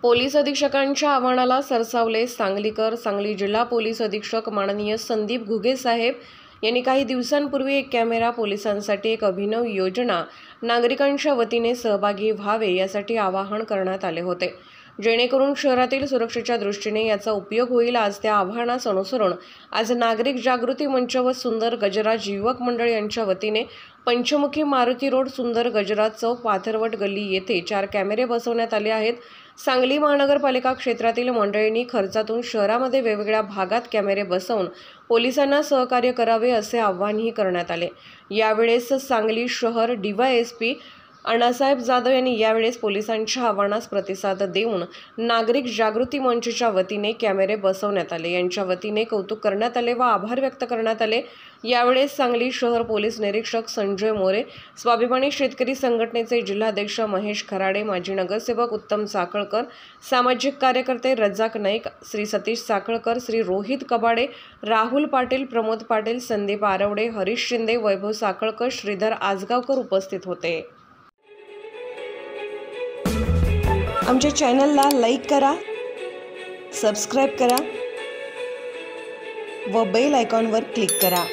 Police अधीक्षकांच्या आव्हानाला सरसावले सांगलीकर. सांगली जिल्हा police अधीक्षक माननीय संदीप घुगे साहेब यांनी काही दिवसांपूर्वी एक कॅमेरा पोलिसांसाठी एक अभिनव योजना नागरिकांच्या वतीने सहभागी व्हावे यासाठी आवाहन करण्यात आले होते, जेणेकरून शहरातील सुरक्षेच्या दृष्टीने याचा उपयोग होईल। आज त्या आव्हानास अनुसरून आज नागरिक जागृती मंच व सुंदर गजराज युवक मंडळ यांच्या वतीने पंचमुखी मारुती रोड, सुंदर गजराज चौक, पाथरवट गल्ली येथे 4 कॅमेरे बसवण्यात आले आहेत। सांगली महानगरपालिका क्षेत्रातील मंडळींनी खर्चातून शहरामध्ये वेगवेगळ्या भागात कॅमेरे बसवून पोलिसांना सहकार्य करावे असे आवाहनही करण्यात आले। यावेळेस सांगली शहर DYSP अण्णासाहेब जाधव यांनी यावेळेस पोलिसांच्या आव्हानास प्रतिसाद देऊन नागरिक जागृती मंचच्या वतीने कॅमेरे बसवण्यात आले यांच्या वतीने कौतुक करण्यात आले व आभार व्यक्त करण्यात आले। यावेळेस सांगली शहर पोलीस निरीक्षक संजय मोरे, स्वाभिमानी शेतकरी संघटनेचे जिल्हाध्यक्ष महेश खराडे, माजी नगरसेवक उत्तम साखळकर, सामाजिक कार्यकर्ते रजाक नाईक, श्री सतीश साखळकर, श्री रोहित कबाडे, राहुल पाटील, प्रमोद पाटील, संदीप आरवडे, हरीश शिंदे, वैभव साखळकर, श्रीधर आजगावकर उपस्थित होते। आमच्या चॅनलला लाईक करा, सबस्क्राइब करा व बेल आयकॉनवर क्लिक करा।